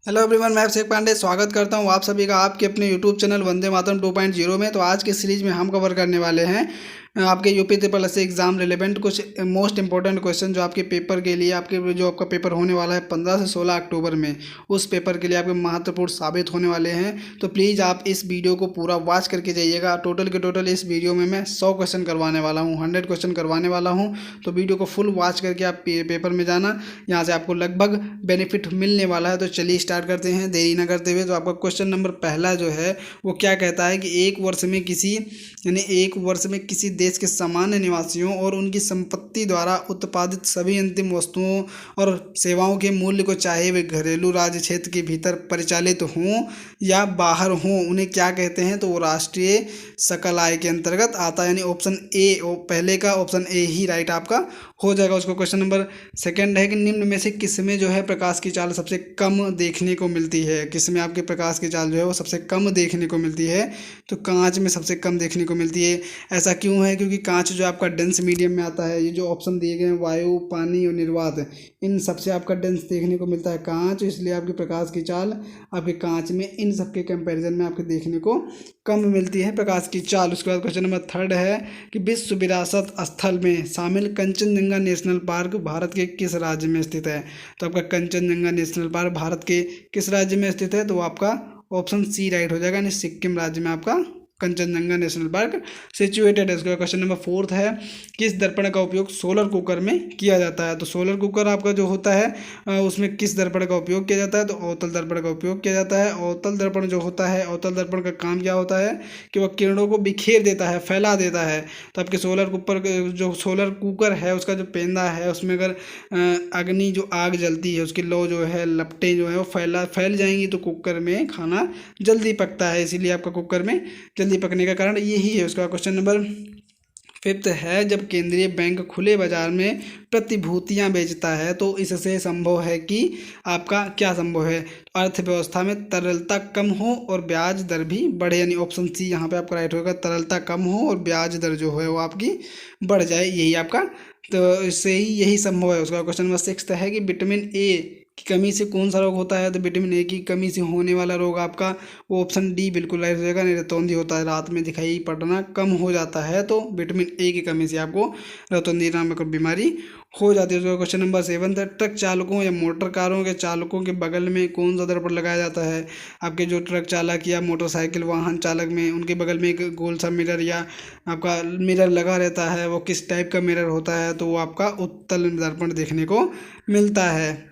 Hello everyone, मैं अभिषेक पांडे स्वागत करता हूं आप सभी का आपके अपने यूट्यूब चैनल वंदे मातरम 2.0 में। तो आज के सीरीज में हम कवर करने वाले हैं आपके UP triple S exam relevant कुछ मोस्ट इंपॉर्टेंट क्वेश्चन जो आपके पेपर के लिए आपके जो आपका पेपर होने वाला है 15 से 16 अक्टूबर में, उस पेपर के लिए आपके महत्वपूर्ण साबित होने वाले हैं। तो प्लीज़ आप इस वीडियो को पूरा वॉच करके जाइएगा। टोटल के टोटल इस वीडियो में मैं 100 क्वेश्चन करवाने वाला हूँ, 100 क्वेश्चन करवाने वाला हूँ। तो वीडियो को फुल वॉच करके आप पेपर में जाना, यहाँ से आपको लगभग बेनिफिट मिलने वाला है। तो चलिए स्टार्ट करते हैं देरी ना करते हुए। तो आपका क्वेश्चन नंबर पहला जो है वो क्या कहता है कि एक वर्ष में किसी देश के सामान्य निवासियों और उनकी संपत्ति द्वारा उत्पादित सभी अंतिम वस्तुओं और सेवाओं के मूल्य को, चाहे वे घरेलू राज्य क्षेत्र के भीतर परिचालित हों या बाहर हों, उन्हें क्या कहते हैं? तो वो राष्ट्रीय सकल आय के अंतर्गत आता है। यानी ऑप्शन ए, पहले का ऑप्शन ए ही राइट आपका हो जाएगा। उसको क्वेश्चन नंबर सेकंड है कि निम्न में से किस में जो है प्रकाश की चाल सबसे कम देखने को मिलती है? किस में आपके प्रकाश की चाल जो है वो सबसे कम देखने को मिलती है? तो कांच में सबसे कम देखने को मिलती है। ऐसा क्यों है? क्योंकि कांच जो आपका डेंस मीडियम में आता है। ये जो ऑप्शन दिए गए हैं वायु, पानी और निर्वात, इन सबसे आपका डेंस देखने को मिलता है कांच, इसलिए आपकी प्रकाश की चाल आपके कांच में इन सबके कंपैरिजन में आपके देखने को कम मिलती है प्रकाश की चाल। उसके बाद क्वेश्चन नंबर थर्ड है कि विश्व विरासत स्थल में शामिल कंचनजंगा नेशनल पार्क भारत के किस राज्य में स्थित है? तो आपका कंचनजंगा नेशनल पार्क भारत के किस राज्य में स्थित है? तो आपका ऑप्शन सी राइट हो जाएगा, यानी सिक्किम राज्य में आपका कंचनजंगा नेशनल पार्क सिचुएटेड है। इसका क्वेश्चन नंबर फोर्थ है किस दर्पण का उपयोग सोलर कुकर में किया जाता है? तो सोलर कुकर आपका जो होता है उसमें किस दर्पण का उपयोग किया जाता है? तो अवतल दर्पण का उपयोग किया जाता है। अवतल दर्पण जो होता है, अवतल दर्पण का काम क्या होता है कि वह किरणों को बिखेर देता है, फैला देता है। तो आपके सोलर कुकर है उसका जो पेंदा है उसमें अगर अग्नि जो आग जलती है उसकी लो जो है लपटें जो है वो फैल जाएंगी, तो कुकर में खाना जल्दी पकता है। इसीलिए आपका कुकर में जल्दी पकने का कारण यही है। उसका क्वेश्चन नंबर फिफ्थ है जब केंद्रीय बैंक खुले बाजार में प्रतिभूतियां बेचता है तो इससे संभव है कि आपका क्या संभव है? अर्थव्यवस्था में तरलता कम हो और ब्याज दर भी बढ़े, यानी ऑप्शन सी यहाँ पे आपका राइट होगा। तरलता कम हो और ब्याज दर जो है वो आपकी बढ़ जाए, यही आपका, तो इससे ही यही संभव है। उसका क्वेश्चन नंबर सिक्स है कि विटामिन ए की कमी से कौन सा रोग होता है? तो विटामिन ए की कमी से होने वाला रोग आपका वो ऑप्शन डी बिल्कुल राइट हो जाएगा। रतौंधी होता है, रात में दिखाई पड़ना कम हो जाता है, तो विटामिन ए की कमी से आपको रतौंधी नामक बीमारी हो जाती है। तो क्वेश्चन नंबर सेवन है ट्रक चालकों या मोटर कारों के चालकों के बगल में कौन सा दर्पण लगाया जाता है? आपके जो ट्रक चालक या मोटरसाइकिल वाहन चालक में उनके बगल में एक गोल सा मिरर या आपका मिरर लगा रहता है, वो किस टाइप का मिरर होता है? तो वो आपका उत्तल दर्पण देखने को मिलता है।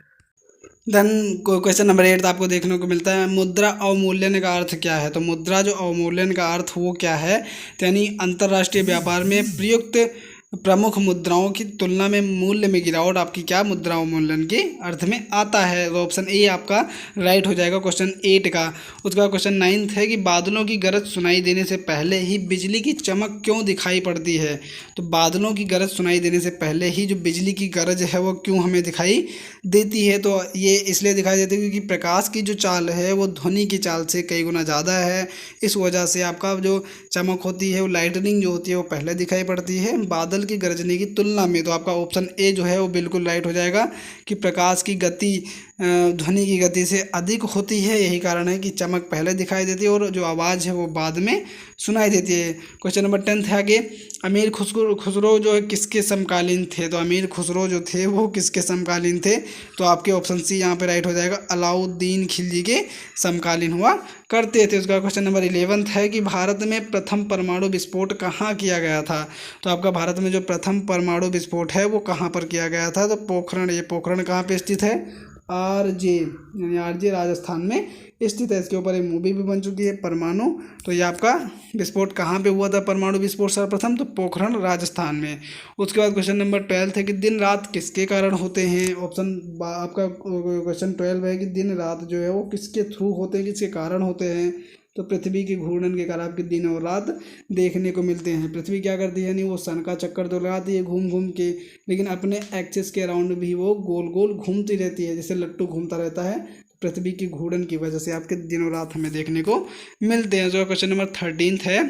देन क्वेश्चन नंबर एट आपको देखने को मिलता है मुद्रा अवमूल्यन का अर्थ क्या है? तो मुद्रा जो अवमूल्यन का अर्थ वो क्या है? तो यानी अंतर्राष्ट्रीय व्यापार में प्रयुक्त प्रमुख मुद्राओं की तुलना में मूल्य में गिरावट आपकी क्या मुद्रा अवमूल्यन के अर्थ में आता है? तो ऑप्शन ए आपका राइट हो जाएगा क्वेश्चन एट का। उसका क्वेश्चन नाइन्थ है कि बादलों की गरज सुनाई देने से पहले ही बिजली की चमक क्यों दिखाई पड़ती है? तो बादलों की गरज सुनाई देने से पहले ही जो बिजली की गरज है वो क्यों हमें दिखाई देती है? तो ये इसलिए दिखाई देती है क्योंकि प्रकाश की जो चाल है वो ध्वनि की चाल से कई गुना ज़्यादा है। इस वजह से आपका जो चमक होती है वो लाइटनिंग जो होती है वो पहले दिखाई पड़ती है बादल की गरजने की तुलना में। तो आपका ऑप्शन ए जो है वो बिल्कुल राइट हो जाएगा कि प्रकाश की गति ध्वनि की गति से अधिक होती है, यही कारण है कि चमक पहले दिखाई देती है और जो आवाज़ है वो बाद में सुनाई देती है। क्वेश्चन नंबर 10 है आगे अमीर खुसरो जो है किसके समकालीन थे? तो अमीर खुसरो जो थे वो किसके समकालीन थे? तो आपके ऑप्शन सी यहाँ पे राइट हो जाएगा, अलाउद्दीन खिलजी के समकालीन हुआ करते थे। उसका क्वेश्चन नंबर 11 है कि भारत में प्रथम परमाणु विस्फोट कहाँ किया गया था? तो आपका भारत में जो प्रथम परमाणु विस्फोट है वो कहाँ पर किया गया था? तो पोखरण। ये पोखरण कहाँ पे स्थित है? आरजे, यानी आरजे राजस्थान में स्थित है। इसके ऊपर एक मूवी भी बन चुकी है परमाणु। तो ये आपका विस्फोट कहाँ पे हुआ था परमाणु विस्फोट सर्वप्रथम? तो पोखरण राजस्थान में। उसके बाद क्वेश्चन नंबर 12 है कि दिन रात किसके कारण होते हैं? ऑप्शन आपका क्वेश्चन 12 है कि दिन रात जो है वो किसके थ्रू होते हैं, किसके कारण होते हैं? तो पृथ्वी के घूर्णन के कारण आपके दिन और रात देखने को मिलते हैं। पृथ्वी क्या करती है, यानी वो सन का चक्कर तो लगाती है घूम घूम के, लेकिन अपने एक्सिस के अराउंड भी वो गोल गोल घूमती रहती है, जैसे लट्टू घूमता रहता है। पृथ्वी की घूर्णन की वजह से आपके दिन और रात हमें देखने को मिलते हैं। जो क्वेश्चन नंबर 13 है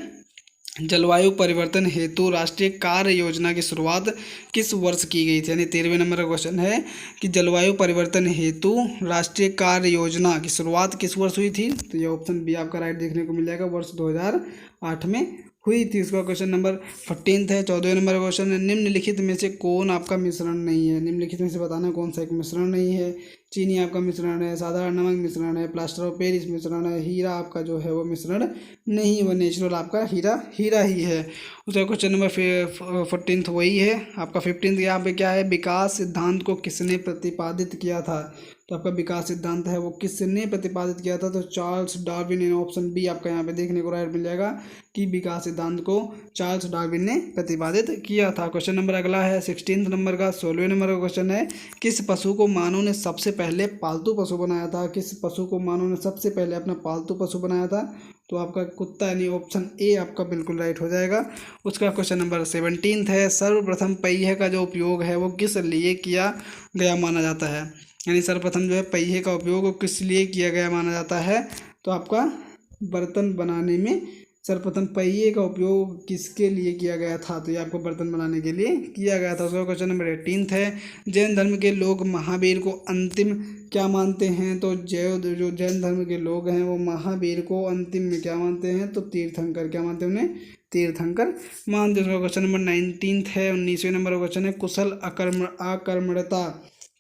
जलवायु परिवर्तन हेतु राष्ट्रीय कार्य योजना की शुरुआत किस वर्ष की गई थी? यानी 13वें नंबर का क्वेश्चन है कि जलवायु परिवर्तन हेतु राष्ट्रीय कार्य योजना की शुरुआत किस वर्ष हुई थी? तो ये ऑप्शन बी आपका राइट देखने को मिल जाएगा, वर्ष 2008 में हुई थी। इसका क्वेश्चन नंबर 14 है। 14वें नंबर का क्वेश्चन है, निम्नलिखित में से कौन आपका मिश्रण नहीं है? निम्नलिखित में से बताना कौन सा एक मिश्रण नहीं है। चीनी आपका मिश्रण है, साधारण नमक मिश्रण है, प्लास्टर ऑफ पेरिस मिश्रण है, हीरा आपका जो है वो मिश्रण नहीं, वो नेचुरल आपका हीरा ही है। उसका क्वेश्चन नंबर 14 वही है आपका। 15 यहाँ पे क्या है, विकास सिद्धांत को किसने प्रतिपादित किया था? तो आपका विकास सिद्धांत है वो किसने प्रतिपादित किया था? तो चार्ल्स डार्विन। इन ऑप्शन बी आपका यहाँ पे देखने को राइट मिल जाएगा कि विकास सिद्धांत को चार्ल्स डार्विन ने प्रतिपादित किया था। क्वेश्चन नंबर अगला है 16 नंबर का। 16वें नंबर का क्वेश्चन है, किस पशु को मानव ने सबसे पहले पालतू पशु बनाया था? किस पशु को मानव ने सबसे पहले अपना पालतू पशु बनाया था? तो आपका कुत्ता, यानी ऑप्शन ए आपका बिल्कुल राइट हो जाएगा। उसका क्वेश्चन नंबर 17 है, सर्वप्रथम पहिए का जो उपयोग है वो किस लिए किया गया माना जाता है? यानी सर्वप्रथम जो है पहिए का उपयोग वो किस लिए किया गया माना जाता है? तो आपका बर्तन बनाने में सर्वप्रथम पहिए का उपयोग किसके लिए किया गया था? तो ये आपको बर्तन बनाने के लिए किया गया था। उसका क्वेश्चन नंबर 18 है, जैन धर्म के लोग महावीर को अंतिम क्या मानते हैं? तो जो जैन धर्म के लोग हैं वो महावीर को अंतिम में क्या मानते हैं? तो तीर्थंकर क्या मानते हैं उन्हें? तीर्थंकर मानते हैं। उसका क्वेश्चन नंबर 19 है। 19वें नंबर का क्वेश्चन है, कुशल आकर्मण्यता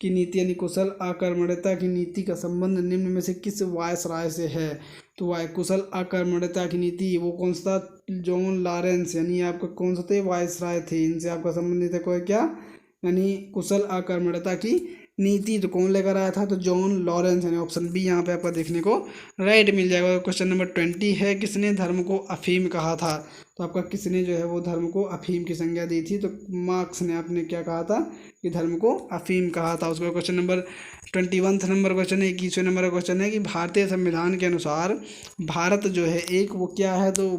की नीति, यानी कुशल आकर्मण्यता की नीति का संबंध निम्न में से किस वायसराय से है? तो कुशल आकर्मण्यता की नीति वो कौन सा था? जॉन लॉरेंस, यानी आपका कौन सा थे? वायसराय थे, इनसे आपका संबंधित है कोई क्या? यानी कुशल आकर्मण्यता की नीति तो कौन लेकर आया था? तो जॉन लॉरेंस, यानी ऑप्शन बी यहाँ पे आपका देखने को राइट मिल जाएगा। क्वेश्चन नंबर 20 है, किसने धर्म को अफीम कहा था? तो आपका किसने जो है वो धर्म को अफीम की संज्ञा दी थी? तो मार्क्स ने आपने क्या कहा था कि धर्म को अफीम कहा था। उसका क्वेश्चन नंबर 21 नंबर क्वेश्चन है। 21वें नंबर का क्वेश्चन है कि भारतीय संविधान के अनुसार भारत जो है एक वो क्या है? तो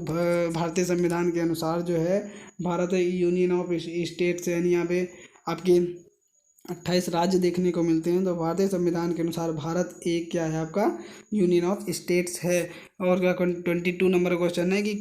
भारतीय संविधान के अनुसार जो है भारत यूनियन ऑफ स्टेट्स, यानी यहाँ पे आपके 28 राज्य देखने को मिलते हैं। तो भारतीय संविधान के अनुसार भारत एक क्या है आपका? यूनियन ऑफ स्टेट्स है। और क्या 22 नंबर क्वेश्चन है कि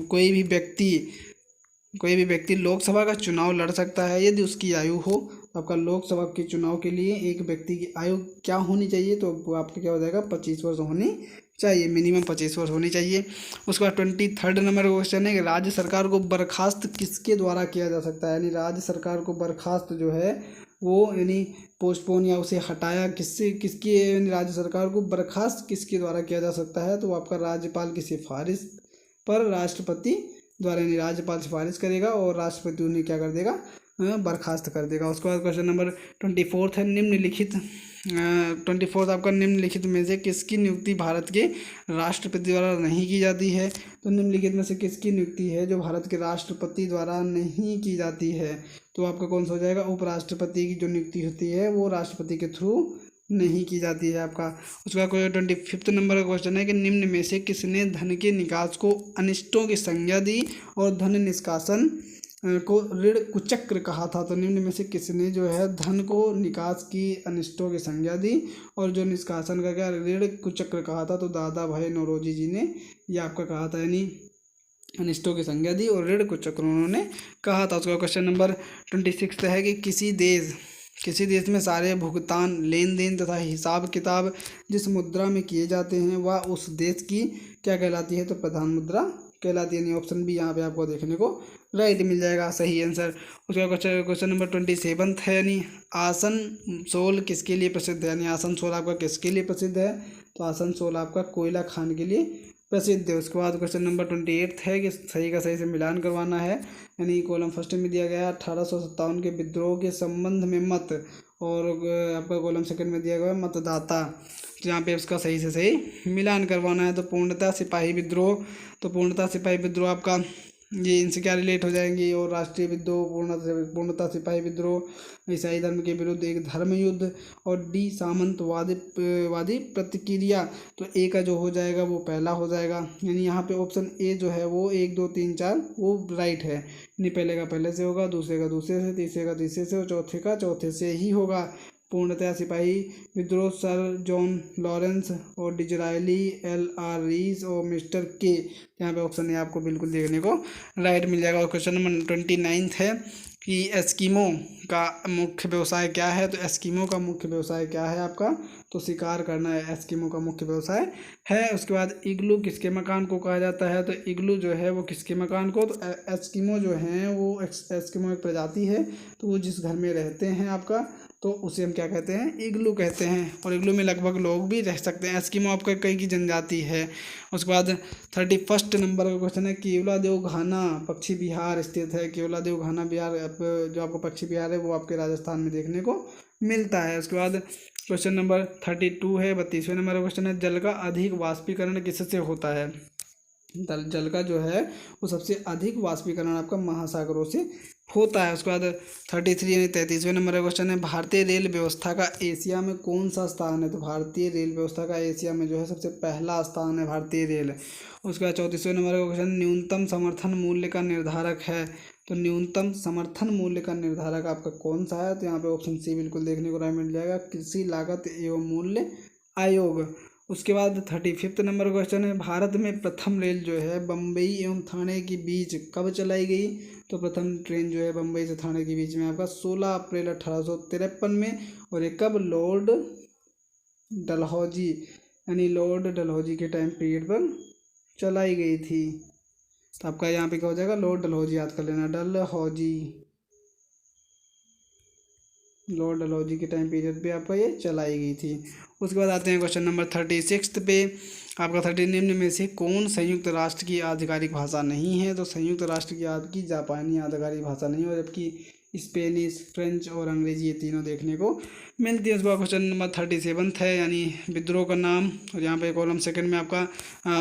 कोई भी व्यक्ति लोकसभा का चुनाव लड़ सकता है यदि उसकी आयु हो। तो आपका लोकसभा के चुनाव के लिए एक व्यक्ति की आयु क्या होनी चाहिए? तो वो आपका क्या हो जाएगा? 25 वर्ष होनी चाहिए, मिनिमम 25 वर्ष होनी चाहिए। उसके बाद 23 नंबर क्वेश्चन है कि राज्य सरकार को बर्खास्त किसके द्वारा किया जा सकता है? यानी राज्य सरकार को बर्खास्त जो है वो, यानी पोस्टपोन या उसे हटाया किसकी, यानी राज्य सरकार को बर्खास्त किसके द्वारा किया जा सकता है? तो वो आपका राज्यपाल की सिफारिश पर राष्ट्रपति द्वारा, यानी राज्यपाल सिफारिश करेगा और राष्ट्रपति उन्हें क्या कर देगा? बर्खास्त कर देगा। उसके बाद क्वेश्चन नंबर 24 है, निम्नलिखित 24 आपका निम्नलिखित में से किसकी नियुक्ति भारत के राष्ट्रपति द्वारा नहीं की जाती है? तो निम्नलिखित में से किसकी नियुक्ति है जो भारत के राष्ट्रपति द्वारा नहीं की जाती है? तो आपका कौन सा हो जाएगा? उपराष्ट्रपति की जो नियुक्ति होती है वो राष्ट्रपति के थ्रू नहीं की जाती है आपका। उसका कोई 25 नंबर का क्वेश्चन है कि निम्न में से किसने धन के निकास को अनिष्टों की संज्ञा दी और धन निष्कासन को ऋण कुचक्र कहा था? तो निम्न में से किसने जो है धन को निकास की अनिष्टों की संज्ञा दी और जो निष्कासन का क्या ऋण कुचक्र कहा था? तो दादा भाई नौरोजी जी ने ये आपका कहा था, यानी अनिष्टों की संज्ञा दी और ऋण कुचक्र उन्होंने कहा था। उसका क्वेश्चन नंबर 26 है कि किसी देश में सारे भुगतान, लेन देन तथा हिसाब किताब जिस मुद्रा में किए जाते हैं वह उस देश की क्या कहलाती है? तो प्रधान मुद्रा कहलाती है। यानी ऑप्शन बी यहाँ पे आपको देखने को राइट मिल जाएगा, सही आंसर। उसका क्वेश्चन नंबर 27 है, यानी आसनसोल किसके लिए प्रसिद्ध है? यानी आसनसोल आपका किसके लिए प्रसिद्ध है? तो आसनसोल आपका कोयला खान के लिए प्रसिद्ध है। उसके बाद क्वेश्चन नंबर 28 है कि सही का सही से मिलान करवाना है। यानी कॉलम फर्स्ट में दिया गया 1857 के विद्रोह के संबंध में मत, और आपका कॉलम सेकंड में दिया गया मतदाता, जहाँ पे उसका सही से सही मिलान करवाना है। तो पूर्णतः सिपाही विद्रोह, तो पूर्णतः सिपाही विद्रोह आपका ये इनसे क्या रिलेट हो जाएंगे? और राष्ट्रीय विद्रोह, पूर्णतः सिपाही विद्रोह, ईसाई धर्म के विरुद्ध एक धर्म युद्ध, और डी सामंतवादी प्रतिक्रिया। तो ए का जो हो जाएगा वो पहला हो जाएगा, यानी यहाँ पे ऑप्शन ए जो है वो 1 2 3 4 वो राइट है। यानी पहले का पहले से होगा, दूसरे का दूसरे से, तीसरे का तीसरे से और चौथे का चौथे से ही होगा। पूर्णतया सिपाही विद्रोह सर जॉन लॉरेंस और डिजरायली LR रीस और मिस्टर के। यहाँ पे ऑप्शन ए आपको बिल्कुल देखने को राइट मिल जाएगा। और क्वेश्चन नंबर 29 है कि एस्किमो का मुख्य व्यवसाय क्या है। तो एस्किमो का मुख्य व्यवसाय क्या है आपका, तो शिकार करना है एस्किमो का मुख्य व्यवसाय है। उसके बाद इग्लू किसके मकान को कहा जाता है, तो इग्लू जो है वो किसके मकान को, तो एस्किमो जो हैं वो एस्किमो एक प्रजाति है, तो वो जिस घर में रहते हैं आपका, तो उसे हम क्या कहते हैं, इग्लू कहते हैं। और इग्लू में लगभग लोग भी रह सकते हैं। एस्किमो आपका कई की जनजाति है। उसके बाद 31 नंबर का क्वेश्चन है केवलादेव घाना पक्षी विहार स्थित है। केवलादेव घाना विहार जो आपका पक्षी विहार है वो आपके राजस्थान में देखने को मिलता है। उसके बाद क्वेश्चन नंबर 32 है, 32वें नंबर का क्वेश्चन है जल का अधिक वाष्पीकरण किससे होता है। जल का जो है वो सबसे अधिक वाष्पीकरण आपका महासागरों से होता है। उसके बाद 33 यानी 33वें नंबर का क्वेश्चन है भारतीय रेल व्यवस्था का एशिया में कौन सा स्थान है। तो भारतीय रेल व्यवस्था का एशिया में जो है सबसे पहला स्थान है भारतीय रेल। उसके बाद 34वें नंबर का क्वेश्चन न्यूनतम समर्थन मूल्य का निर्धारक है। तो न्यूनतम समर्थन मूल्य का निर्धारक आपका कौन सा है, तो यहाँ पे ऑप्शन सी बिल्कुल देखने को मिल जाएगा, कृषि लागत एवं मूल्य आयोग। उसके बाद 35 नंबर क्वेश्चन है भारत में प्रथम रेल जो है बम्बई एवं थाने के बीच कब चलाई गई। तो प्रथम ट्रेन जो है बम्बई से थाने के बीच में आपका 16 अप्रैल 1853 में। और ये कब, लॉर्ड डलहौजी यानी लॉर्ड डलहौजी के टाइम पीरियड पर चलाई गई थी। तो आपका यहाँ पे क्या हो जाएगा, लॉर्ड डलहौजी याद कर लेना, डलहौजी, लॉर्ड डलहौजी के टाइम पीरियड पे आपका ये चलाई गई थी। उसके बाद आते हैं क्वेश्चन नंबर 36 पे। आपका 30 निम्न में से कौन संयुक्त राष्ट्र की आधिकारिक भाषा नहीं है। तो संयुक्त राष्ट्र की जापानी आधिकारिक भाषा नहीं है, जबकि स्पेनिश, फ्रेंच और अंग्रेजी ये तीनों देखने को मिलती है। उसके बाद क्वेश्चन नंबर 37 है यानी विद्रोह का नाम। और यहाँ पे कॉलम सेकंड में आपका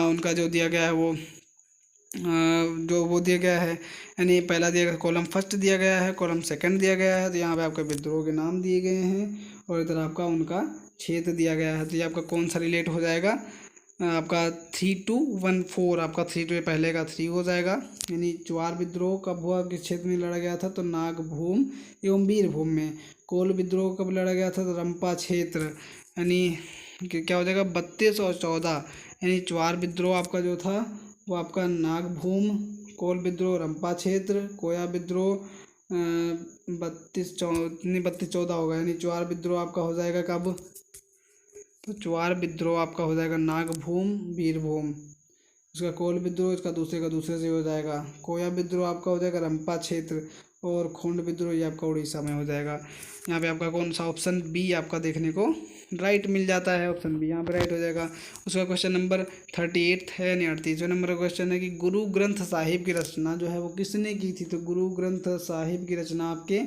उनका जो दिया गया है वो जो वो दिया गया है, यानी पहला दिया गया कॉलम फर्स्ट दिया गया है, कॉलम सेकंड दिया गया है। तो यहाँ पे आपका विद्रोह के नाम दिए गए हैं और इधर आपका उनका क्षेत्र दिया गया है। तो ये आपका कौन सा रिलेट हो जाएगा, आपका 3214, आपका 32 पहले का 3 हो जाएगा। यानी ज्वार विद्रोह कब हुआ, किस क्षेत्र में लड़ा गया था, तो नागभूम एवं वीरभूम में। कोल विद्रोह कब लड़ा गया था, तो रंपा क्षेत्र, यानी क्या हो जाएगा 32 और 14। यानी ज्वार विद्रोह आपका जो था वो आपका नागभूम, कोल विद्रोह रंपा क्षेत्र, कोया विद्रोह 32-14 होगा। यानी ज्वार विद्रोह आपका हो जाएगा कब, तो ज्वार विद्रोह आपका हो जाएगा नागभूम वीरभूम। उसका कोल विद्रोह इसका दूसरे का दूसरे से हो जाएगा। कोया विद्रोह आपका हो जाएगा रंपा क्षेत्र और खोंड विद्रोह ये आपका उड़ीसा में हो जाएगा। यहाँ पे आपका कौन सा ऑप्शन बी आपका देखने को राइट मिल जाता है, ऑप्शन बी यहाँ पे राइट हो जाएगा। उसका क्वेश्चन नंबर 38 है यानी 38वें नंबर का क्वेश्चन है कि गुरु ग्रंथ साहिब की रचना जो है वो किसने की थी। तो गुरु ग्रंथ साहिब की रचना आपके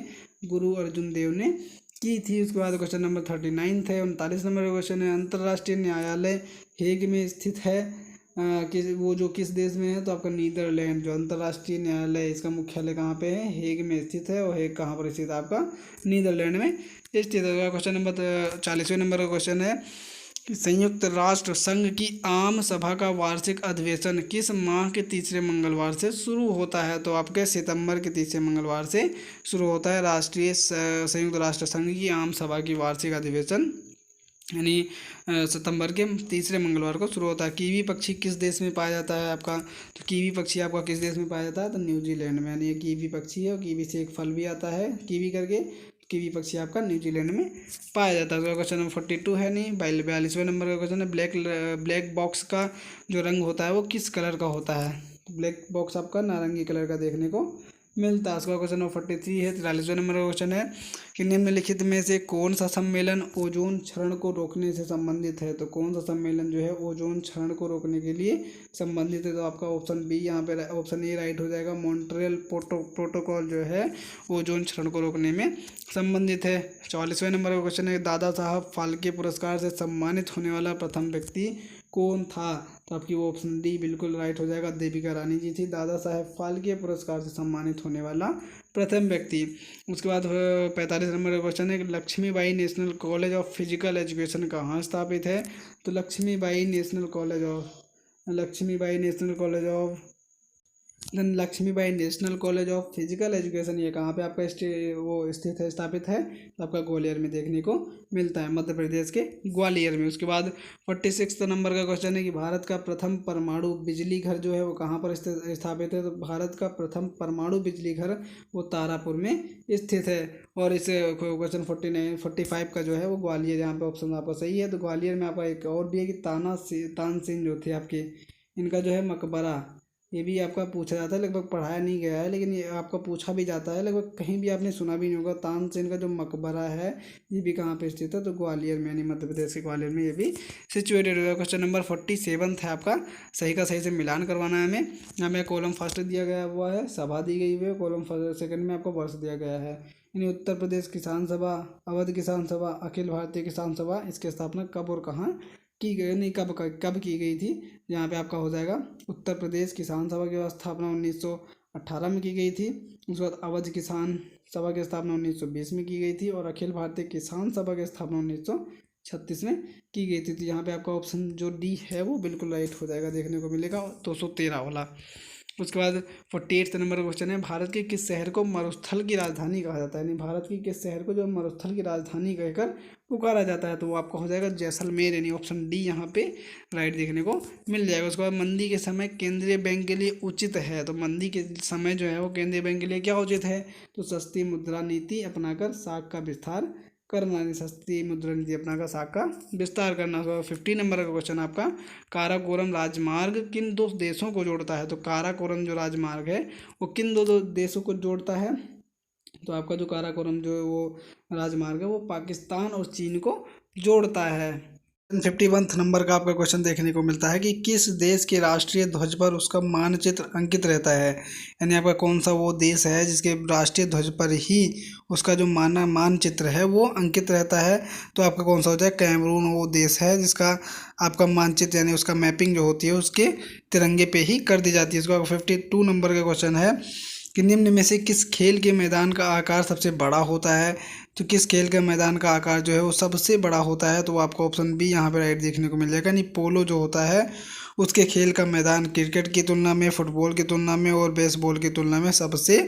गुरु अर्जुन देव ने की थी। उसके बाद क्वेश्चन नंबर 39 है, 39 नंबर का क्वेश्चन है अंतर्राष्ट्रीय न्यायालय हेग में स्थित है किस वो जो किस देश में है। तो आपका नीदरलैंड, जो अंतर्राष्ट्रीय न्यायालय इसका मुख्यालय कहाँ पे है, हेग में स्थित है। और हेग कहाँ पर स्थित है, आपका नीदरलैंड में स्थित है। क्वेश्चन नंबर 40वें नंबर का क्वेश्चन है कि संयुक्त राष्ट्र संघ की आम सभा का वार्षिक अधिवेशन किस माह के तीसरे मंगलवार से शुरू होता है। तो आपके सितंबर के तीसरे मंगलवार से शुरू होता है राष्ट्रीय संयुक्त राष्ट्र संघ की आम सभा की वार्षिक अधिवेशन, यानी सितंबर के तीसरे मंगलवार को शुरू होता है। कीवी पक्षी किस देश में पाया जाता है आपका, तो कीवी पक्षी आपका किस देश में पाया जाता है, तो न्यूजीलैंड में। यानी ये कीवी पक्षी है और कीवी से एक फल भी आता है कीवी करके। कीवी पक्षी आपका न्यूजीलैंड में पाया जाता है। क्वेश्चन नंबर 42 है नहीं 42वें नंबर का क्वेश्चन है ब्लैक बॉक्स का जो रंग होता है वो किस कलर का होता है। ब्लैक बॉक्स आपका नारंगी कलर का देखने को मिलता है। उसका क्वेश्चन नंबर 43 है 43वें नंबर का क्वेश्चन है कि निम्नलिखित में से कौन सा सम्मेलन ओजोन क्षरण को रोकने से संबंधित है। तो कौन सा सम्मेलन जो है ओजोन क्षरण को रोकने के लिए संबंधित है। तो आपका ऑप्शन बी यहाँ पे ऑप्शन ए राइट हो जाएगा। मॉन्ट्रियल प्रोटोकॉल जो है ओजोन क्षरण को रोकने में संबंधित है। 44वें नंबर का क्वेश्चन है दादा साहब फाल्के पुरस्कार से सम्मानित होने वाला प्रथम व्यक्ति कौन था। तो आपकी वो ऑप्शन डी बिल्कुल राइट हो जाएगा, देविका रानी जी थी दादा साहेब फाल्के पुरस्कार से सम्मानित होने वाला प्रथम व्यक्ति। उसके बाद 45 नंबर का क्वेश्चन है कि Lakshmibai national college of physical education कहाँ स्थापित है। तो Lakshmibai national college of then Lakshmibai national college of physical education, ये कहाँ पे आपका वो स्थित है, स्थापित है, तो आपका ग्वालियर में देखने को मिलता है, मध्य प्रदेश के ग्वालियर में। उसके बाद 46 नंबर का क्वेश्चन है कि भारत का प्रथम परमाणु बिजली घर जो है वो कहाँ पर स्थापित है, तो भारत का प्रथम परमाणु बिजली घर वो तारापुर में स्थित है। और इस क्वेश्चन 45 का जो है वो ग्वालियर, यहाँ पे ऑप्शन आपका सही है। तो ग्वालियर में आपका एक और भी है कि तानसेन जो थे आपके, इनका जो है मकबरा, ये भी आपका पूछा जाता है, लगभग पढ़ाया नहीं गया है लेकिन ये आपका पूछा भी जाता है, लगभग कहीं भी आपने सुना भी नहीं होगा। तानसेन का जो मकबरा है ये भी कहाँ पे स्थित है, तो ग्वालियर में, यानी मध्य प्रदेश के ग्वालियर में ये भी सिचुएटेड होगा। क्वेश्चन नंबर 47 है आपका, सही का सही से मिलान करवाना है हमें। हमें कॉलम फर्स्ट दिया गया हुआ है, सभा दी गई हुई है, कॉलम सेकंड में आपको वर्ष दिया गया है। यानी उत्तर प्रदेश किसान सभा, अवध किसान सभा, अखिल भारतीय किसान सभा, इसकी स्थापना कब और कहाँ की गई, नहीं कब की गई थी। यहाँ पे आपका हो जाएगा उत्तर प्रदेश किसान सभा की स्थापना 1918 में की गई थी। उसके बाद अवध किसान सभा की स्थापना 1920 में की गई थी, और अखिल भारतीय किसान सभा की स्थापना 1936 में की गई थी। तो यहाँ पे आपका ऑप्शन जो डी है वो बिल्कुल राइट हो जाएगा, देखने को मिलेगा 213 वाला। उसके बाद 48 नंबर का क्वेश्चन है, भारत के किस शहर को मरुस्थल की राजधानी कहा जाता है, यानी भारत की किस शहर को जो मरुस्थल की राजधानी कहकर पुकारा जाता है, तो वो आपका हो जाएगा जैसलमेर, यानी ऑप्शन डी यहाँ पे राइट देखने को मिल जाएगा। उसके बाद मंदी के समय केंद्रीय बैंक के लिए उचित है, तो मंदी के समय जो है वो केंद्रीय बैंक के लिए क्या उचित है, तो सस्ती मुद्रा नीति अपनाकर साख का विस्तार करना, सस्ती मुद्रा नीति अपनाकर साख का विस्तार करना। 50 नंबर का क्वेश्चन आपका, काराकोरम राजमार्ग किन दो देशों को जोड़ता है, तो काराकोरम जो राजमार्ग है वो किन दो देशों को जोड़ता है, तो आपका जो काराकोरम जो है वो राजमार्ग है वो पाकिस्तान और चीन को जोड़ता है। 51 नंबर का आपका क्वेश्चन देखने को मिलता है कि किस देश के राष्ट्रीय ध्वज पर उसका मानचित्र अंकित रहता है, यानी आपका कौन सा वो देश है जिसके राष्ट्रीय ध्वज पर ही उसका जो मानचित्र है वो अंकित रहता है, तो आपका कौन सा हो जाए, कैमरून वो देश है जिसका आपका मानचित्र यानी उसका मैपिंग जो होती है उसके तिरंगे पे ही कर दी जाती है। इसका 52 नंबर का क्वेश्चन है कि निम्न में से किस खेल के मैदान का आकार सबसे बड़ा होता है, तो किस खेल के मैदान का आकार जो है वो सबसे बड़ा होता है, तो वो आपको ऑप्शन बी यहाँ पे राइट देखने को मिल जाएगा। यानी पोलो जो होता है उसके खेल का मैदान क्रिकेट की तुलना में, फुटबॉल की तुलना में और बेसबॉल की तुलना में सबसे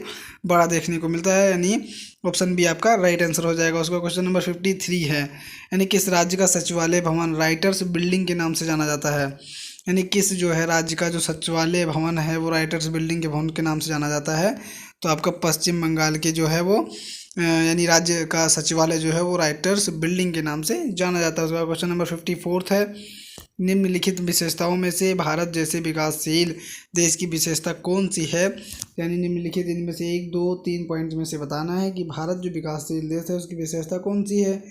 बड़ा देखने को मिलता है, यानी ऑप्शन बी आपका राइट आंसर हो जाएगा। उसका क्वेश्चन नंबर 53 है, यानी किस राज्य का सचिवालय भवन राइटर्स बिल्डिंग के नाम से जाना जाता है, यानी किस जो है राज्य का जो सचिवालय भवन है वो राइटर्स बिल्डिंग के भवन के नाम से जाना जाता है, तो आपका पश्चिम बंगाल के जो है वो यानी राज्य का सचिवालय जो है वो राइटर्स बिल्डिंग के नाम से जाना जाता है। उसका क्वेश्चन नंबर 54 है, निम्नलिखित विशेषताओं में से भारत जैसे विकासशील देश की विशेषता कौन सी है, यानी निम्नलिखित इनमें से 1, 2, 3 पॉइंट्स में से बताना है कि भारत जो विकासशील देश है उसकी विशेषता कौन सी है,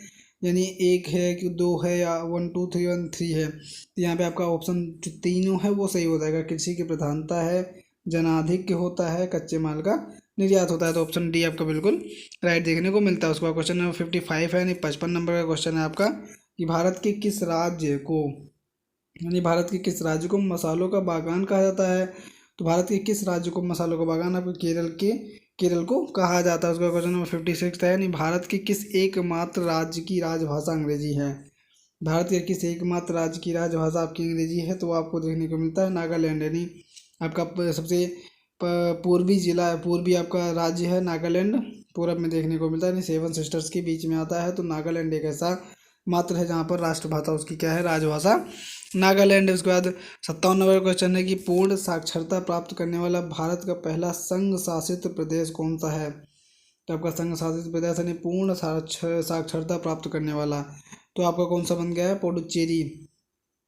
यानी 1 है कि 2 है या 1, 2, 3 1 3 है, तो यहाँ पे आपका ऑप्शन जो तीनों है वो सही हो जाएगा। कृषि की प्रधानता है, जनाधिक्य होता है, कच्चे माल का निर्यात होता है, तो ऑप्शन डी आपका बिल्कुल राइट देखने को मिलता है। उसके बाद क्वेश्चन नंबर 55 है, यानी 55 नंबर का क्वेश्चन है आपका कि भारत के किस राज्य को, यानी भारत के किस राज्य को मसालों का बागान कहा जाता है, तो भारत के किस राज्य को मसालों का बागान आपको केरल को कहा जाता है। उसका क्वेश्चन नंबर 56 है, यानी भारत के किस एकमात्र राज्य की राजभाषा अंग्रेजी है, भारत के किस एकमात्र राज्य की राजभाषा आपकी अंग्रेजी है, तो आपको देखने को मिलता है नागालैंड, यानी आपका सबसे पूर्वी आपका राज्य है नागालैंड, पूरब में देखने को मिलता है, यानी 7 सिस्टर्स के बीच में आता है, तो नागालैंड एक ऐसा मात्र है जहाँ पर राष्ट्रभाषा उसकी क्या है, राजभाषा नागालैंड है। उसके बाद 57 नंबर क्वेश्चन है कि पूर्ण साक्षरता प्राप्त करने वाला भारत का पहला संघ शासित प्रदेश कौन सा है, तो आपका संघ शासित प्रदेश यानी पूर्ण साक्षरता प्राप्त करने वाला, तो आपका कौन सा बन गया है, पुडुचेरी,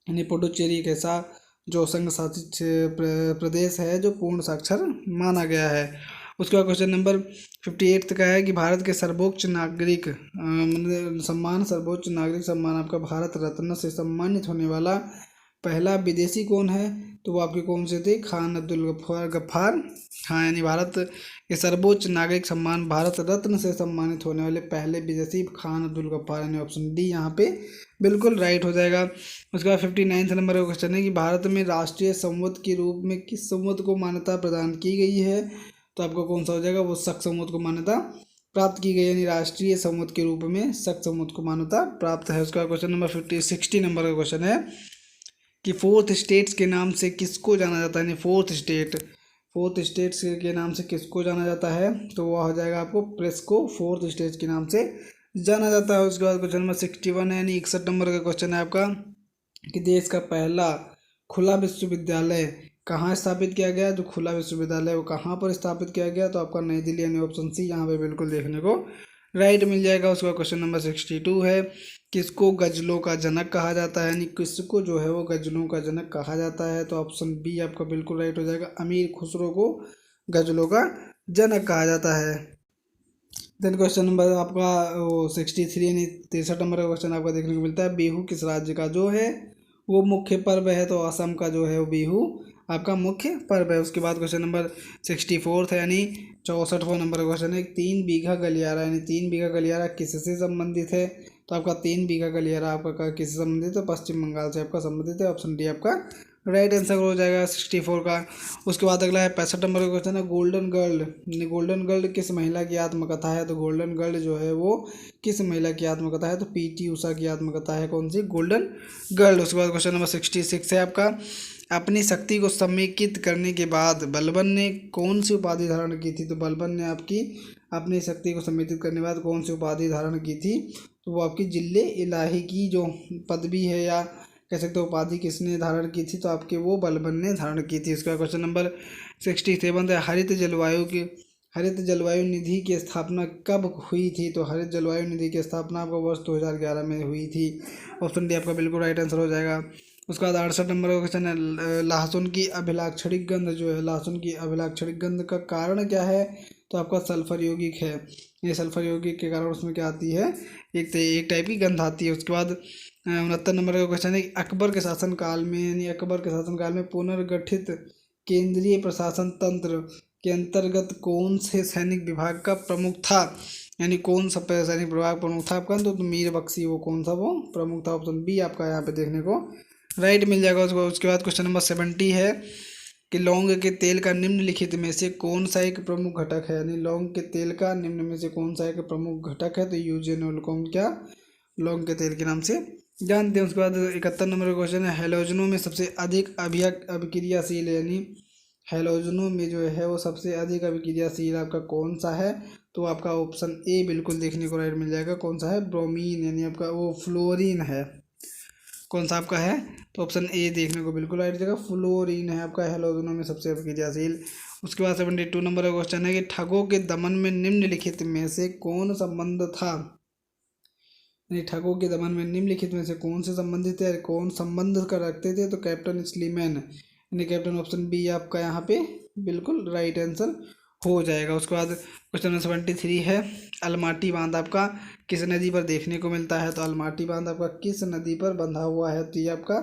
यानी पुडुचेरी एक ऐसा जो संघ शासित प्रदेश है जो पूर्ण साक्षर माना गया है। उसके बाद क्वेश्चन नंबर 58 का है कि भारत के सर्वोच्च नागरिक सर्वोच्च नागरिक सम्मान आपका भारत रत्न से सम्मानित होने वाला पहला विदेशी कौन है, तो वो आपके कौन से थे, खान अब्दुल गफ्फार। हाँ, यानी भारत के सर्वोच्च नागरिक सम्मान भारत रत्न से सम्मानित होने वाले पहले विदेशी खान अब्दुल गफ्फार, यानी ऑप्शन डी यहाँ पे बिल्कुल राइट हो जाएगा। उसके बाद 59 नंबर का क्वेश्चन है कि भारत में राष्ट्रीय संवत के रूप में किस संवत को मान्यता प्रदान की गई है, तो आपको कौन सा हो जाएगा, वो शक संवत को मान्यता प्राप्त की गई, यानी राष्ट्रीय संवत के रूप में शक संवत को मान्यता प्राप्त है। उसका क्वेश्चन नंबर 60 नंबर का क्वेश्चन है कि 4th स्टेट्स के नाम से किसको जाना जाता है, यानी 4th स्टेट फोर्थ स्टेज के नाम से किसको जाना जाता है? तो वह हो जाएगा आपको प्रेस को फोर्थ स्टेज के नाम से जाना जाता है। उसके बाद क्वेश्चन नंबर 61 यानी 61 नंबर का क्वेश्चन है आपका कि देश का पहला खुला विश्वविद्यालय कहाँ स्थापित किया गया? जो खुला विश्वविद्यालय वो कहाँ पर स्थापित किया गया? तो आपका नई दिल्ली यानी ऑप्शन सी यहाँ पे बिल्कुल देखने को राइट मिल जाएगा। उसके बाद क्वेश्चन नंबर 62 है किसको गजलों का जनक कहा जाता है? यानी किसको जो है वो गजलों का जनक कहा जाता है? तो ऑप्शन बी आपका बिल्कुल राइट हो जाएगा, अमीर खुसरो को गजलों का जनक कहा जाता है। देन क्वेश्चन नंबर आपका वो 63 यानी 63 नंबर का क्वेश्चन आपका देखने को मिलता है बिहू किस राज्य का जो है वो मुख्य पर्व है? तो असम का जो है वो बिहू आपका मुख्य पर्व है। उसके बाद क्वेश्चन नंबर 64 है यानी 64वां नंबर का क्वेश्चन है 3 बीघा गलियारा यानी 3 बीघा गलियारा किससे संबंधित है? तो आपका 3 बीघा गलियारा आपका किससे संबंधित है? पश्चिम बंगाल से आपका संबंधित है। ऑप्शन डी आपका राइट आंसर हो जाएगा 64 का। उसके बाद अगला है 65 नंबर का क्वेश्चन है गोल्डन गर्ल। गोल्डन गर्ल किस महिला की आत्मकथा है? तो गोल्डन गर्ल जो है वो किस महिला की आत्मकथा है? तो पीटी उषा की आत्मकथा है। कौन सी? Golden girl. उसके बाद क्वेश्चन नंबर 66 है आपका अपनी शक्ति को समेकित करने के बाद बलबन ने कौन सी उपाधि धारण की थी? तो बलबन ने आपकी अपनी शक्ति को समेकित करने के बाद कौन सी उपाधि धारण की थी? तो वो आपकी जिले इलाही की जो पदवी है या कह सकते हो उपाधि किसने धारण की थी? तो आपके वो बलबन ने धारण की थी। इसका क्वेश्चन नंबर 67 है हरित जलवायु निधि की स्थापना कब हुई थी? तो हरित जलवायु निधि की स्थापना आपको वर्ष 2011 में हुई थी। ऑप्शन डी आपका बिल्कुल राइट आंसर हो जाएगा। उसके बाद 68 नंबर का क्वेश्चन है लहसुन की अभिलाक्षणिक गंध जो है लहसुन की अभिलाक्षणिक गंध का कारण क्या है? तो आपका सल्फर यौगिक है। ये सल्फर यौगिक के कारण उसमें क्या आती है? एक टाइप की गंध आती है। उसके बाद 69 नंबर का क्वेश्चन है अकबर के शासनकाल में यानी अकबर के शासनकाल में पुनर्गठित केंद्रीय प्रशासन तंत्र के अंतर्गत कौन से सैनिक विभाग का प्रमुख था? यानी कौन सा सैनिक विभाग प्रमुख था आपका? तो मीर बख्शी वो कौन सा वो प्रमुख था? ऑप्शन बी आपका यहाँ पे देखने को राइट मिल जाएगा। उसके बाद क्वेश्चन नंबर 70 है कि लौंग के तेल का निम्नलिखित में से कौन सा एक प्रमुख घटक है? यानी लौंग के तेल का निम्न में से कौन सा एक प्रमुख घटक है? तो यूजेनोल को हम क्या लौंग के तेल के नाम से जानते हैं। उसके बाद 71 नंबर का क्वेश्चन है हैलोजनों में सबसे अधिक अभिक्रियाशील यानी हैलोजनों में जो है वो सबसे अधिक अभिक्रियाशील आपका कौन सा है? तो आपका ऑप्शन ए बिल्कुल देखने को राइट मिल जाएगा। कौन सा है? ब्रोमीन यानी आपका वो फ्लोरीन है। कौन सा आपका है? तो ऑप्शन ए देखने को बिल्कुल राइट जगह फ्लोरीन है आपका हैलोजनों में सबसे अभिक्रियाशील। उसके बाद 72 नंबर का क्वेश्चन है कि ठगों के दमन में निम्नलिखित में से कौन संबंध था? यानी ठगों के दमन में निम्नलिखित में से कौन से संबंधित है? कौन संबंध कर रखते थे? तो कैप्टन स्लीमैन यानी कैप्टन ऑप्शन बी आपका यहाँ पे बिल्कुल राइट आंसर हो जाएगा। उसके बाद क्वेश्चन नंबर 73 है अलमाटी बांध आपका किस नदी पर देखने को मिलता है? तो अलमाटी बांध आपका किस नदी पर बंधा हुआ है? तो ये आपका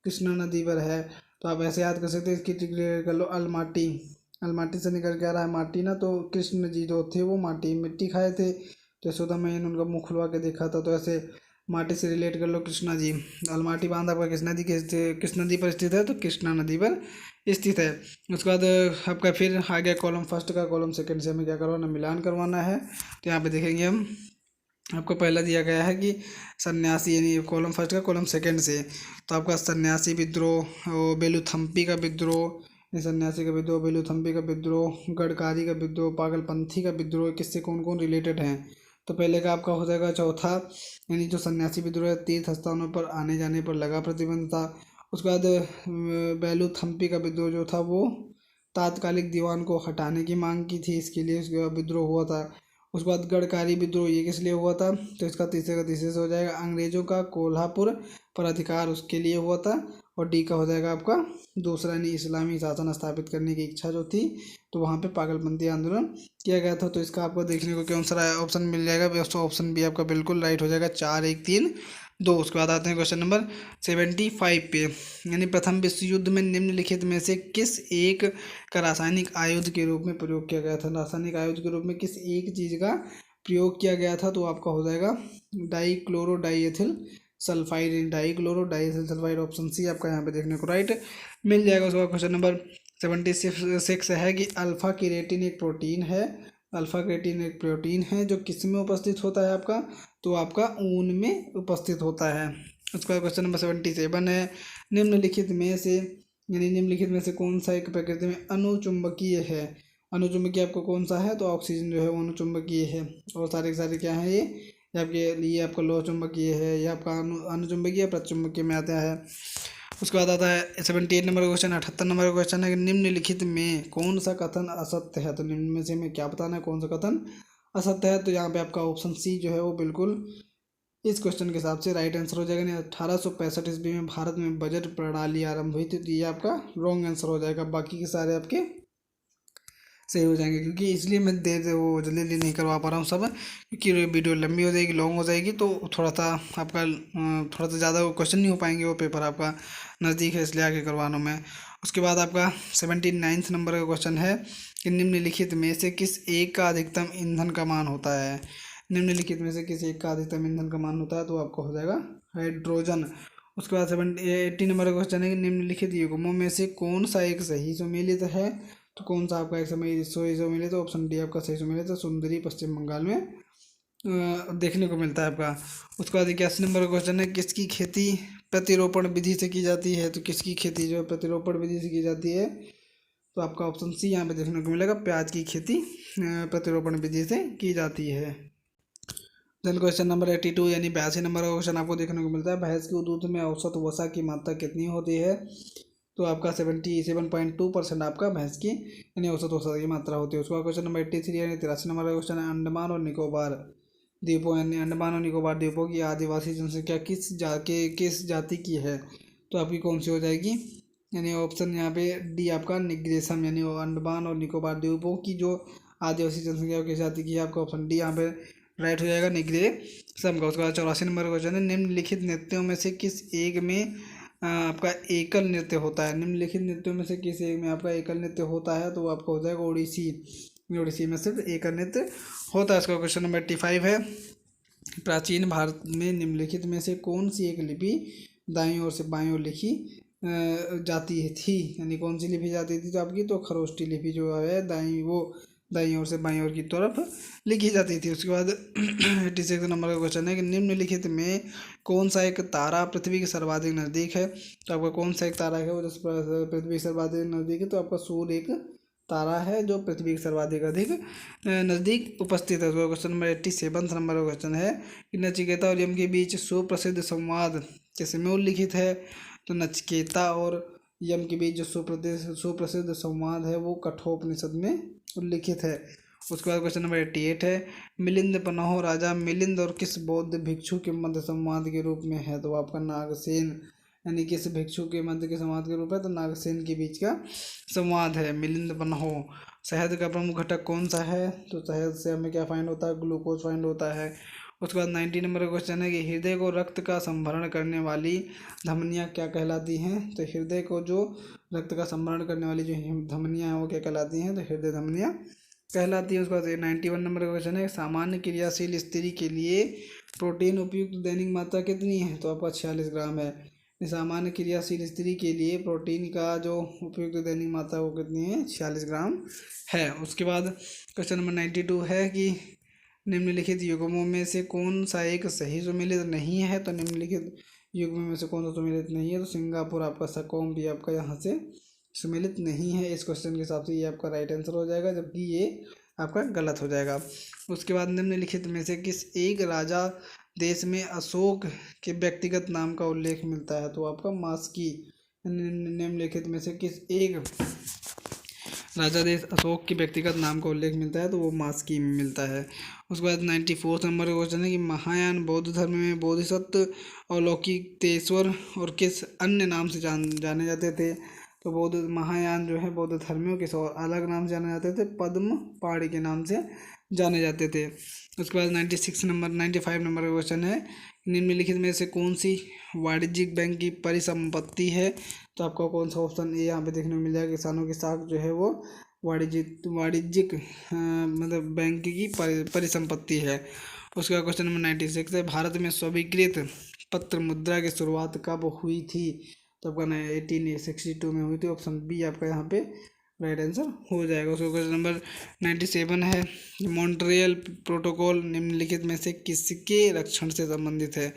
कृष्णा नदी पर है। तो आप ऐसे याद कर सकते हैं, इसकी क्लियर कर लो अलमाटी से निकल के आ रहा है माटी ना, तो कृष्ण जी जो थे वो माटी मिट्टी खाए थे, तो यशोदा मैया ने उनका मुँह खुलवा के देखा था, तो ऐसे माटी से रिलेट कर लो कृष्णा जी। अलमाटी बांध आपका किस नदी पर स्थित है? तो कृष्णा नदी पर स्थित है। उसके बाद आपका फिर आ गया कॉलम फर्स्ट का, कॉलम सेकंड से हमें क्या करवाना मिलान करवाना है। तो यहाँ पे देखेंगे हम आपको पहला दिया गया है कि सन्यासी यानी कॉलम फर्स्ट का कॉलम सेकंड से, तो आपका सन्यासी विद्रोह, बेलूथम्पी का विद्रोह, सन्यासी का विद्रोह, बेलूथम्पी का विद्रोह, गडकारी का विद्रोह, पागलपंथी का विद्रोह, किससे कौन कौन रिलेटेड हैं? तो पहले का आपका हो जाएगा चौथा यानी जो सन्यासी विद्रोह है तीर्थ स्थानों पर आने जाने पर लगा प्रतिबंध था। उसके बाद बेलूथम्पी का विद्रोह जो था वो तात्कालिक दीवान को हटाने की मांग की थी, इसके लिए उसका विद्रोह हुआ था। उसके बाद गडकारी विद्रोह ये किस लिए हुआ था? तो इसका तीसरे से हो जाएगा अंग्रेजों का कोल्हापुर पर अधिकार उसके लिए हुआ था। और डी का हो जाएगा आपका दूसरा यानी इस्लामी शासन स्थापित करने की इच्छा जो थी, तो वहाँ पे पागलपंथी आंदोलन किया गया था। तो इसका आपको देखने को कौन सा ऑप्शन मिल जाएगा? ऑप्शन बी आपका बिल्कुल राइट हो जाएगा 4 1 3 2। उसके बाद आते हैं क्वेश्चन नंबर 75 पे यानी प्रथम विश्व युद्ध में निम्नलिखित में से किस एक का रासायनिक आयुध के रूप में प्रयोग किया गया था? रासायनिक आयुध के रूप में किस एक चीज़ का प्रयोग किया गया था? तो आपका हो जाएगा dichloro diethyl sulphide option C आपका यहाँ पे देखने को राइट मिल जाएगा। उसके बाद क्वेश्चन नंबर 76 है कि अल्फा केरेटिन एक प्रोटीन है जो किस में उपस्थित होता है आपका? तो आपका ऊन में उपस्थित होता है। उसके बाद क्वेश्चन नंबर 77 है निम्नलिखित में से यानी निम्नलिखित में से कौन सा एक प्रकृति में अनुचुंबकीय है। अनुचुंबकीय आपको कौन सा है, तो ऑक्सीजन जो है वो अनुचुंबकीय है। और सारे के सारे क्या है, ये आपके लिए आपका लोह चुंबकीय है, ये आपका अनुचुंबकीय प्रचुंबकीय में आता है। उसके बाद आता है 78 नंबर का क्वेश्चन। 78 नंबर का क्वेश्चन है कि निम्नलिखित में कौन सा कथन असत्य है। तो निम्न में से हमें क्या बताना है, कौन सा कथन असत्य है। तो यहाँ पे आपका ऑप्शन सी जो है वो बिल्कुल इस क्वेश्चन के हिसाब से राइट आंसर हो जाएगा। नहीं, 1865 ईस्वी में भारत में बजट प्रणाली आरंभ हुई थी, तो ये आपका रॉन्ग आंसर हो जाएगा। बाकी के सारे आपके सही हो जाएंगे, क्योंकि इसलिए मैं वो जल्दी जल्दी नहीं करवा पा रहा हूँ सब, क्योंकि वीडियो लंबी हो जाएगी, लॉन्ग हो जाएगी, तो थोड़ा सा आपका थोड़ा सा ज़्यादा क्वेश्चन नहीं हो पाएंगे, वो पेपर आपका नज़दीक है इसलिए आगे करवा रहा हूँ मैं। उसके बाद आपका 79 नंबर का क्वेश्चन है कि निम्नलिखित में से किस एक का अधिकतम ईंधन का मान होता है। निम्नलिखित में से किस एक का अधिकतम ईंधन का मान होता है, तो आपका हो जाएगा हाइड्रोजन। उसके बाद 80 नंबर का क्वेश्चन है कि निम्नलिखित युग्मों में से कौन सा एक सही सुमेलित है। तो कौन सा आपका एक समय सही सुमेलित, तो ऑप्शन डी आपका सही सुमेलित है, सुंदरी पश्चिम बंगाल में देखने को मिलता है आपका। उसके बाद 81 नंबर का क्वेश्चन है किसकी खेती प्रतिरोपण विधि से की जाती है। तो किसकी खेती जो है प्रतिरोपण विधि से की जाती है, तो आपका ऑप्शन सी यहाँ पे देखने को मिलेगा, प्याज की खेती प्रतिरोपण विधि से की जाती है। देन क्वेश्चन नंबर 82 यानी 82 नंबर का क्वेश्चन आपको देखने को मिलता है, भैंस के दूध में औसत वसा की मात्रा कितनी होती है। तो आपका 77.2% आपका भैंस की यानी औसत वसा की मात्रा होती है। उसका क्वेश्चन नंबर 83 यानी 83 नंबर का क्वेश्चन है, अंडमान और निकोबार द्वीपों यानी अंडमान और निकोबार द्वीपों की आदिवासी जनसंख्या किस जाति की है। तो आपकी कौन सी हो जाएगी, यानी ऑप्शन यहाँ पे डी आपका निग्रेसम, यानी अंडमान और निकोबार द्वीपों की जो आदिवासी जनसंख्या किस जाति की है, आपका ऑप्शन डी यहाँ पे राइट हो जाएगा, निग्रेसम का। उसके बाद 84 नंबर का क्वेश्चन है, निम्नलिखित नृत्यों में से किस एक में आपका एकल नृत्य होता है। निम्नलिखित नृत्यों में से किस एक में आपका एकल नृत्य होता है, तो वो आपका हो जाएगा ओडिसी। ओडिसी में सिर्फ एकल नृत्य होता है। इसका क्वेश्चन नंबर 85 है, प्राचीन भारत में निम्नलिखित में से कौन सी एक लिपि दाईं ओर से बाईं ओर लिखी जाती थी, यानी कौन सी लिपि जाती थी, तो आपकी तो खरोष्टी लिपि जो है दाईं ओर से बाईं ओर की तरफ लिखी जाती थी। उसके बाद 86 नंबर का क्वेश्चन है कि निम्नलिखित में कौन सा एक तारा पृथ्वी के सर्वाधिक नज़दीक है। तो आपका कौन सा एक तारा है वो जो पृथ्वी के सर्वाधिक नज़दीक है, तो आपका सूर्य एक तारा है जो पृथ्वी के सर्वाधिक अधिक नज़दीक उपस्थित है। तो क्वेश्चन नंबर 87 नंबर का क्वेश्चन है कि नचिकेता और यम के बीच सुप्रसिद्ध संवाद किसमें उल्लिखित है। तो नचिकेता और यम के बीच जो सुप्रसिद्ध संवाद है वो कठोपनिषद में उल्लिखित है। उसके बाद क्वेश्चन नंबर 88 है, मिलिंद पन्हो राजा मिलिंद और किस बौद्ध भिक्षु के मध्य संवाद के रूप में है। तो आपका नागसेन, यानी किस भिक्षु के मध्य के संवाद के रूप है, तो नागसेन के बीच का संवाद है मिलिंद पन्हो। शहद का प्रमुख घटक कौन सा है, तो शहद से हमें क्या फाइंड होता है, ग्लूकोज फाइंड होता है। उसके बाद 90 नंबर का क्वेश्चन है कि हृदय को रक्त का संभरण करने वाली धमनियाँ क्या कहलाती हैं। तो हृदय को जो रक्त का संभरण करने वाली जो धमनियाँ हैं वो क्या कहलाती हैं, तो हृदय धमनियाँ कहलाती है। उसके बाद 91 नंबर का क्वेश्चन है, सामान्य क्रियाशील स्त्री के लिए प्रोटीन उपयुक्त दैनिक मात्रा कितनी है। तो आपका 46 ग्राम है। सामान्य क्रियाशील स्त्री के लिए प्रोटीन का जो उपयुक्त दैनिक मात्रा वो कितनी है, 46 ग्राम है। उसके बाद क्वेश्चन नंबर 92 है कि निम्नलिखित युग्मों में से कौन सा एक सही सुमेलित नहीं है। तो निम्नलिखित युग्मों में से कौन सा सुमेलित नहीं है, तो सिंगापुर आपका सकौम भी आपका यहाँ से सुमेलित नहीं है। इस क्वेश्चन के हिसाब से ये आपका राइट आंसर हो जाएगा, जबकि ये आपका गलत हो जाएगा। उसके बाद निम्नलिखित में से किस एक राजा देश में अशोक के व्यक्तिगत नाम का उल्लेख मिलता है। तो आपका मास्की। निम्नलिखित में से किस एक राजा देश अशोक के व्यक्तिगत नाम का उल्लेख मिलता है, तो वो मास्की में मिलता है। उसके बाद 94 नंबर का क्वेश्चन है कि महायान बौद्ध धर्म में बोधिसत्व अवलोकितेश्वर और किस अन्य नाम से जाने जाते थे। तो महायान जो है बौद्ध धर्मियों किस और अलग नाम से जाने जाते थे, पद्म पहाड़ी के नाम से जाने जाते थे। उसके बाद 95 नंबर का क्वेश्चन है, निम्नलिखित में से कौन सी वाणिज्यिक बैंक की परिसंपत्ति है। तो आपको कौन सा ऑप्शन ए यहाँ पे देखने को मिल जाएगा, किसानों की साख जो है वो वाणिज्यिक मतलब बैंक की परिसंपत्ति है। उसका क्वेश्चन नंबर 96 है, भारत में स्वीकृत पत्र मुद्रा की शुरुआत कब हुई थी। तो आपका 1862 में हुई थी। ऑप्शन बी आपका यहाँ पे राइट आंसर हो जाएगा। उसका क्वेश्चन नंबर 97 है, मॉन्ट्रियल प्रोटोकॉल निम्नलिखित में से किसके रक्षण से संबंधित है।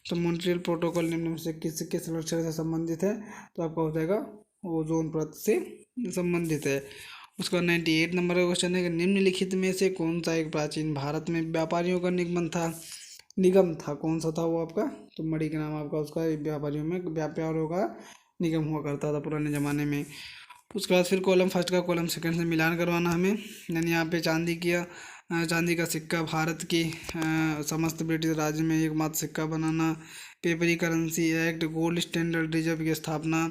तो मॉन्ट्रियल प्रोटोकॉल निम्न में से किसके संरक्षण से संबंधित है, तो आपका हो जाएगा ओजोन परत से संबंधित है। उसका 98 नंबर का क्वेश्चन है कि निम्नलिखित में से कौन सा एक प्राचीन भारत में व्यापारियों का निगम था, कौन सा था वो आपका? तो मणि के नाम आपका उसका व्यापारियों में व्यापारियों का निगम हुआ करता था पुराने ज़माने में। उसके बाद फिर कॉलम फर्स्ट का कॉलम सेकंड से मिलान करवाना हमें, यानी यहाँ पे चांदी का सिक्का भारत की समस्त ब्रिटिश राज्य में एकमात्र सिक्का बनाना, पेपरी currency act, gold standard reserve की स्थापना,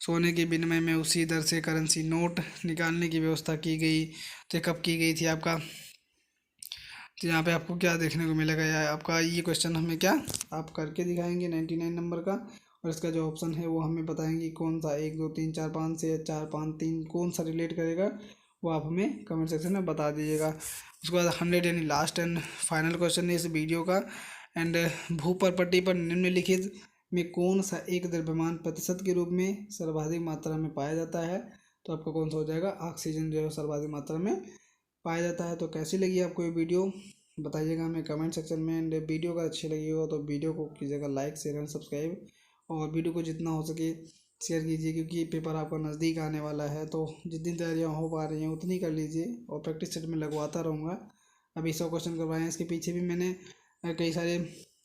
सोने के विनिमय में उसी दर से करेंसी नोट निकालने की व्यवस्था की गई। तो कब की गई थी आपका? तो यहाँ पे आपको क्या देखने को मिलेगा, या आपका ये क्वेश्चन हमें क्या आप करके दिखाएंगे 99 नंबर का, और इसका जो ऑप्शन है वो हमें बताएंगे कौन सा 1 2 3 4 5 से 4 5 3 कौन सा रिलेट करेगा, वो आप हमें कमेंट सेक्शन में बता दीजिएगा। उसके बाद 100 यानी लास्ट एंड फाइनल क्वेश्चन है इस वीडियो का। एंड भूपरपट्टी पर निम्नलिखित में कौन सा एक द्रव्यमान प्रतिशत के रूप में सर्वाधिक मात्रा में पाया जाता है? तो आपका कौन सा हो जाएगा? ऑक्सीजन जो है सर्वाधिक मात्रा में पाया जाता है। तो कैसी लगी आपको ये वीडियो बताइएगा हमें कमेंट सेक्शन में। एंड वीडियो का अच्छी लगी हो तो वीडियो को कीजिएगा लाइक शेयर एंड सब्सक्राइब, और वीडियो को जितना हो सके शेयर कीजिए, क्योंकि पेपर आपका नज़दीक आने वाला है। तो जितनी तैयारियाँ हो पा रही हैं उतनी कर लीजिए, और प्रैक्टिस सेट में लगवाता रहूँगा। अभी 100 क्वेश्चन करवाए हैं, इसके पीछे भी मैंने कई सारे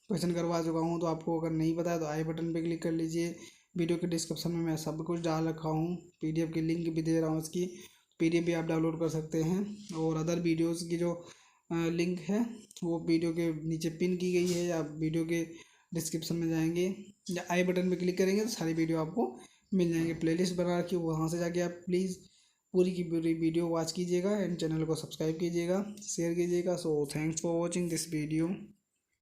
क्वेश्चन करवा चुका हूँ। तो आपको अगर नहीं पता है तो आई बटन पर क्लिक कर लीजिए। वीडियो के डिस्क्रिप्शन में मैं सब कुछ डाल रखा हूँ, PDF की लिंक भी दे रहा हूँ, इसकी PDF भी आप डाउनलोड कर सकते हैं। और अदर वीडियोस की जो लिंक है वो वीडियो के नीचे पिन की गई है, या वीडियो के डिस्क्रिप्शन में जाएंगे या आई बटन पे क्लिक करेंगे तो सारी वीडियो आपको मिल जाएंगे। प्लेलिस्ट बना रखी है, वहाँ से जाके आप प्लीज़ पूरी की पूरी वीडियो वॉच कीजिएगा। एंड चैनल को सब्सक्राइब कीजिएगा, शेयर कीजिएगा। So thanks for watching this video.